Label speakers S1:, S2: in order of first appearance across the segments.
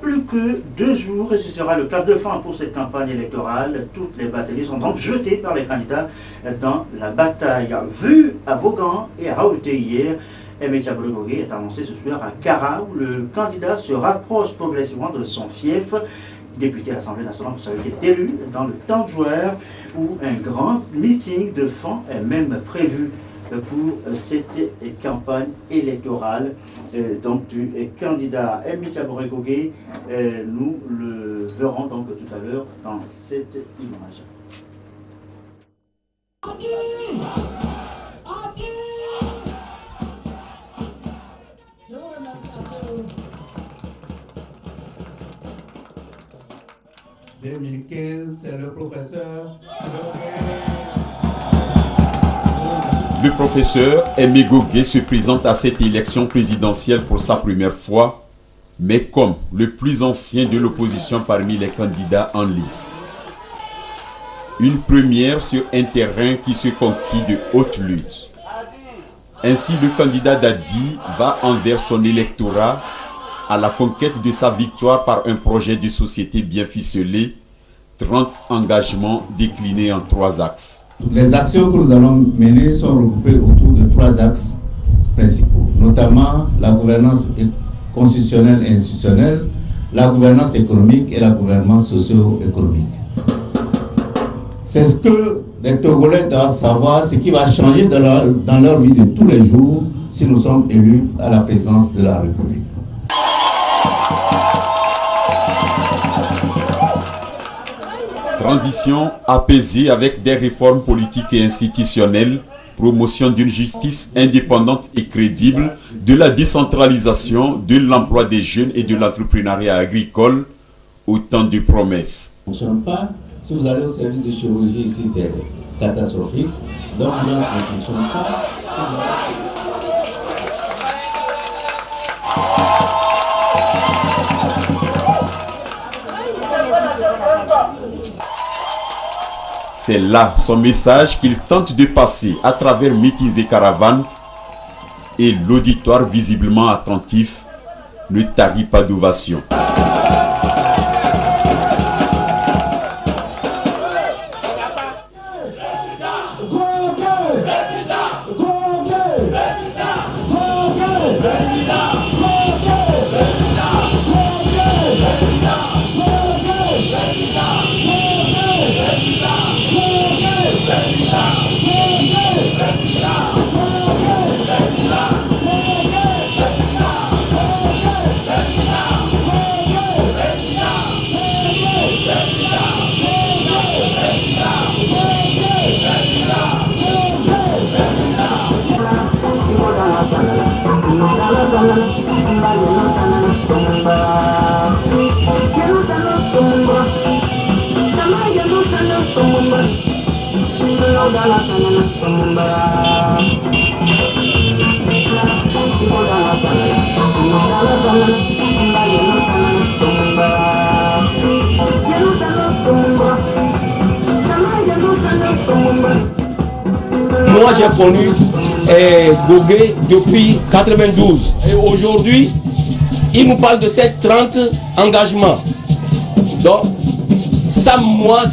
S1: Plus que 2 jours et ce sera le clap de fin pour cette campagne électorale. Toutes les batailles sont donc jetées par les candidats dans la bataille. Vu à Vaughan et à Haute hier, Emetia Bouré est annoncé ce soir à Kara où le candidat se rapproche progressivement de son fief. Député à l'Assemblée nationale, vous savez qu'il est élu dans le temps de joueur où un grand meeting de fond est même prévu pour cette campagne électorale donc du candidat Emetia Bouré. Nous le verrons donc tout à l'heure dans cette image.
S2: « 2015, c'est le professeur.
S3: Le professeur Aimé Gogué se présente à cette élection présidentielle pour sa première fois, mais comme le plus ancien de l'opposition parmi les candidats en lice. Une première sur un terrain qui se conquit de haute lutte. Ainsi, le candidat Dadi va envers son électorat à la conquête de sa victoire par un projet de société bien ficelé, 30 engagements déclinés en 3 axes.
S2: Les actions que nous allons mener sont regroupées autour de 3 axes principaux, notamment la gouvernance constitutionnelle et institutionnelle, la gouvernance économique et la gouvernance socio-économique. C'est ce que les Togolais doivent savoir, ce qui va changer dans leur vie de tous les jours si nous sommes élus à la présidence de la République.
S3: Transition apaisée avec des réformes politiques et institutionnelles, promotion d'une justice indépendante et crédible, de la décentralisation, de l'emploi des jeunes et de l'entrepreneuriat agricole, autant de promesses.
S2: Ne fonctionne pas. Si vous allez au service de chirurgie ici, c'est catastrophique. Donc, il ne fonctionne pas.
S3: C'est là son message qu'il tente de passer à travers meetings et caravanes, et l'auditoire visiblement attentif ne tarit pas d'ovation.
S4: Moi j'ai connu Gogué depuis 92 et aujourd'hui il nous parle de ces 30 engagements. Donc ça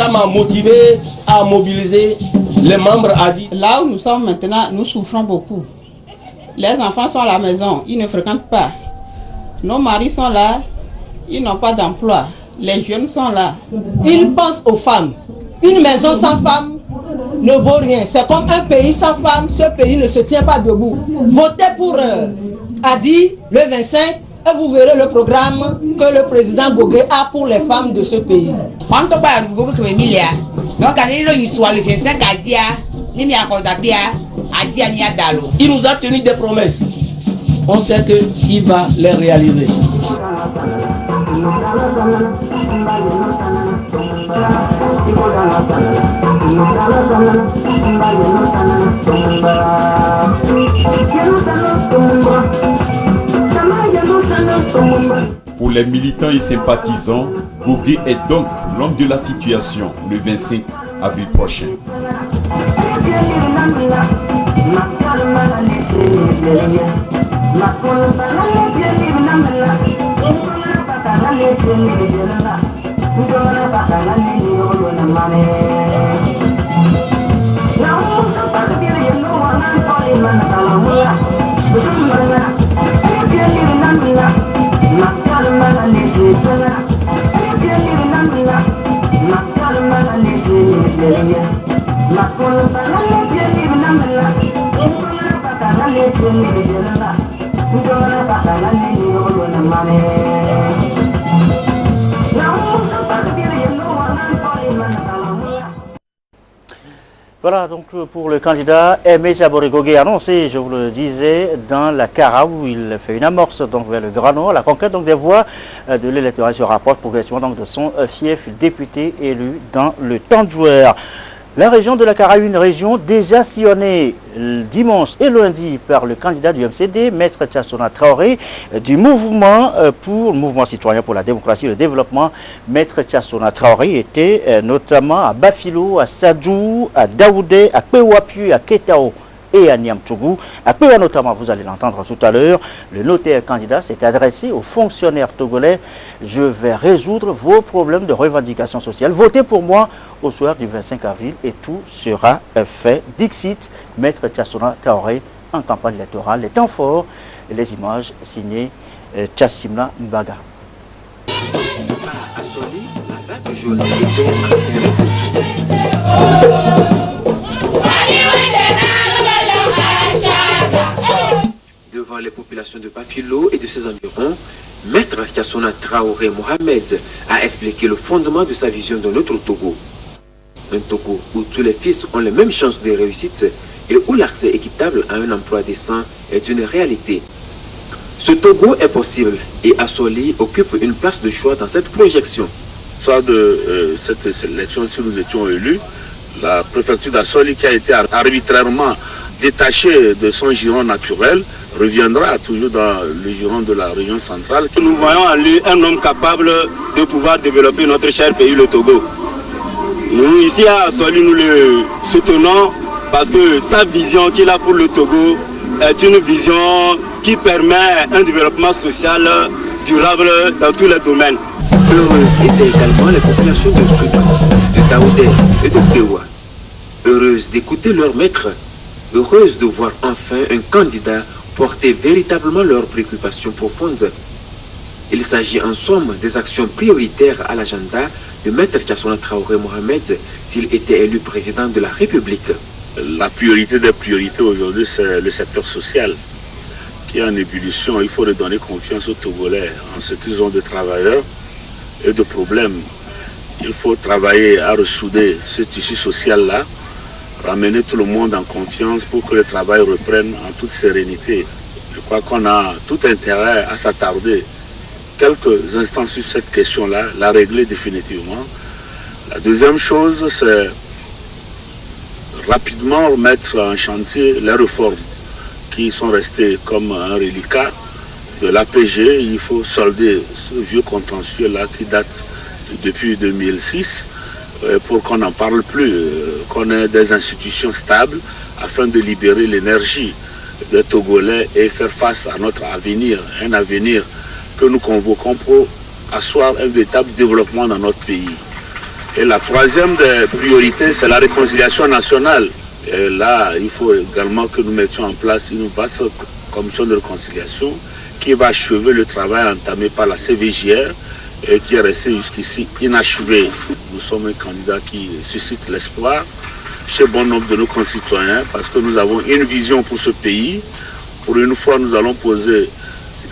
S4: m'a motivé à mobiliser les membres à dire.
S5: Là où nous sommes maintenant, nous souffrons beaucoup. Les enfants sont à la maison, ils ne fréquentent pas. Nos maris sont là, ils n'ont pas d'emploi. Les jeunes sont là.
S6: Ils pensent aux femmes. Une maison sans femme ne vaut rien. C'est comme un pays sans femme, ce pays ne se tient pas debout. Votez pour Adi le 25 et vous verrez le programme que le président Gogué a pour les femmes de ce pays.
S4: Il nous a tenu des promesses. On sait qu'il va les réaliser.
S3: Pour les militants et sympathisants, Gogué est donc l'homme de la situation le 25 avril prochain.
S1: Voilà donc pour le candidat Aimé Tchaboré-Gogué annoncé, je vous le disais, dans la Kara où il fait une amorce donc vers le Grand Nord. La conquête donc des voix de l'électorat se rapproche progressivement donc de son fief député élu dans le temps de joueur. La région de la Kara, une région déjà sillonnée dimanche et lundi par le candidat du MCD, Maître Tchassona Traoré, du mouvement citoyen pour la démocratie et le développement. Maître Tchassona Traoré était notamment à Bafilo, à Sadou, à Daoudé, à Pewapiu, à Ketao et à Niamtougou. À Pewa notamment, vous allez l'entendre tout à l'heure, le notaire candidat s'est adressé aux fonctionnaires togolais. Je vais résoudre vos problèmes de revendication sociale. Votez pour moi au soir du 25 avril et tout sera fait. Dixit, Maître Tchassona Traoré en campagne électorale. Les temps forts et les images signées Tchassimla Mbaga.
S7: À Soli, la vague jaune était en terrain devant les populations de Bafilo et de ses environs, Maître Tchassona Traoré Mohamed a expliqué le fondement de sa vision de notre Togo. Un Togo où tous les fils ont les mêmes chances de réussite et où l'accès équitable à un emploi décent est une réalité. Ce Togo est possible et Assoli occupe une place de choix dans cette projection.
S8: Soit de cette élection, si nous étions élus, la préfecture d'Assoli qui a été arbitrairement détachée de son giron naturel reviendra toujours dans le giron de la région centrale.
S9: Nous voyons en lui un homme capable de pouvoir développer notre cher pays, le Togo. Nous, ici à Assoli, nous le soutenons parce que sa vision qu'il a pour le Togo est une vision qui permet un développement social durable dans tous les domaines.
S7: Heureuses étaient également les populations de Soudou, de Daoudé et de Pewa. Heureuses d'écouter leur maître, heureuses de voir enfin un candidat porter véritablement leurs préoccupations profondes. Il s'agit en somme des actions prioritaires à l'agenda de Maître Tchassona Traoré Mohamed s'il était élu président de la République.
S8: La priorité des priorités aujourd'hui, c'est le secteur social qui est en ébullition. Il faut redonner confiance aux Togolais en ce qu'ils ont de travailleurs et de problèmes. Il faut travailler à ressouder ce tissu social-là, ramener tout le monde en confiance pour que le travail reprenne en toute sérénité. Je crois qu'on a tout intérêt à s'attarder quelques instants sur cette question-là, la régler définitivement. La deuxième chose, c'est rapidement remettre en chantier les réformes qui sont restées comme un reliquat de l'APG. Il faut solder ce vieux contentieux-là qui date depuis 2006 pour qu'on n'en parle plus, qu'on ait des institutions stables afin de libérer l'énergie des Togolais et faire face à notre avenir, un avenir que nous convoquons pour asseoir un véritable développement dans notre pays. Et la troisième des priorités, c'est la réconciliation nationale. Et là, il faut également que nous mettions en place une vaste commission de réconciliation qui va achever le travail entamé par la CVJR et qui est resté jusqu'ici inachevé. Nous sommes un candidat qui suscite l'espoir chez bon nombre de nos concitoyens parce que nous avons une vision pour ce pays. Pour une fois, nous allons poser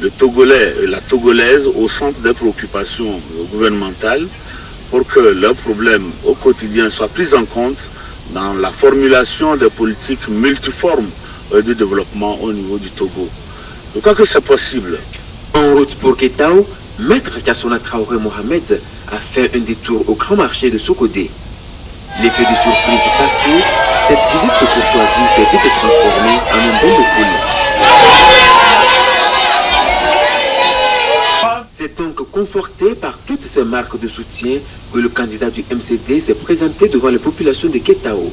S8: le Togolais et la Togolaise au centre des préoccupations gouvernementales pour que leurs problèmes au quotidien soient pris en compte dans la formulation des politiques multiformes de développement au niveau du Togo. Je crois que c'est possible.
S7: En route pour Ketao, Maître Tchassona Traoré Mohamed a fait un détour au grand marché de Sokodé. L'effet de surprise passé, cette visite de courtoisie s'est vite transformée en un bain de foule. C'est donc conforté par toutes ces marques de soutien que le candidat du MCD s'est présenté devant les populations de Ketao.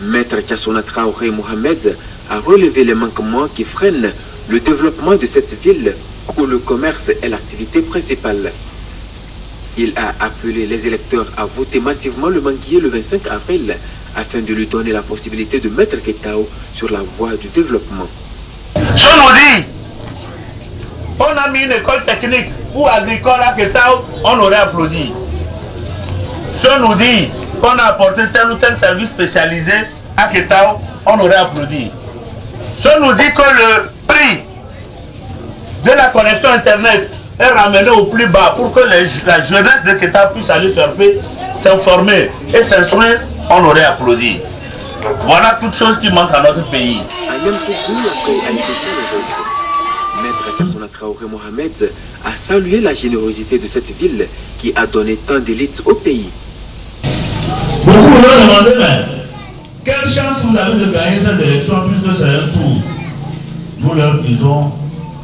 S7: Maître Tchassona Traoré Mohamed a relevé les manquements qui freinent le développement de cette ville où le commerce est l'activité principale. Il a appelé les électeurs à voter massivement le Manguier le 25 avril afin de lui donner la possibilité de mettre Ketao sur la voie du développement.
S8: Je nous dis, on a mis une école technique ou agricole à Ketao, on aurait applaudi. Je nous dis qu'on a apporté tel ou tel service spécialisé à Ketao, on aurait applaudi. Je nous dis que le prix de la connexion Internet est ramené au plus bas pour que la jeunesse de Ketao puisse aller surfer, s'informer et s'instruire, on aurait applaudi. Voilà toutes choses qui manquent à notre pays.
S7: Maître Kassona Traoré Mohamed a salué la générosité de cette ville qui a donné tant d'élites au pays.
S8: Beaucoup me demandé, mais quelle chance vous avez de gagner cette élection puisque c'est un tour. Nous leur disons,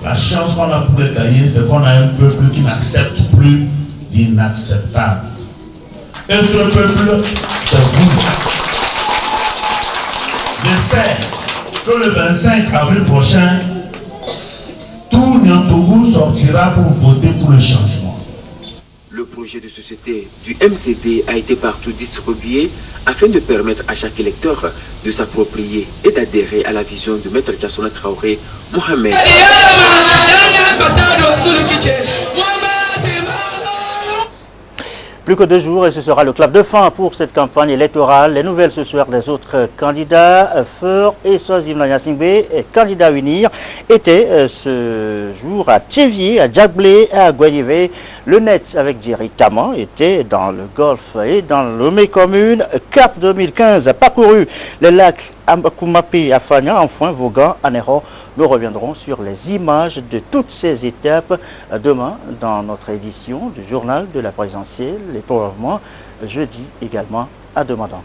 S8: la chance qu'on a pour les gagner, c'est qu'on a un peuple qui n'accepte plus l'inacceptable. Et ce peuple, c'est vous. J'espère que le 25 avril prochain, tout Niantougou sortira pour voter pour le changement.
S7: Le projet de société du MCD a été partout distribué afin de permettre à chaque électeur de s'approprier et d'adhérer à la vision de Maître Kassona Traoré Mohamed.
S1: Plus que 2 jours et ce sera le clap de fin pour cette campagne électorale. Les nouvelles ce soir des autres candidats, Feur et Swazim Singbe, candidats unir, étaient ce jour à Thévier, à Djagblé, à Guayévé. Le net avec Jerry Taman était dans le Golfe et dans l'Omé commune. Cap 2015 parcouru les lacs Amakumapi, Afanya, enfin Vaughan, Anero. Nous reviendrons sur les images de toutes ces étapes demain dans notre édition du journal de la présidentielle et probablement jeudi également. À demain donc.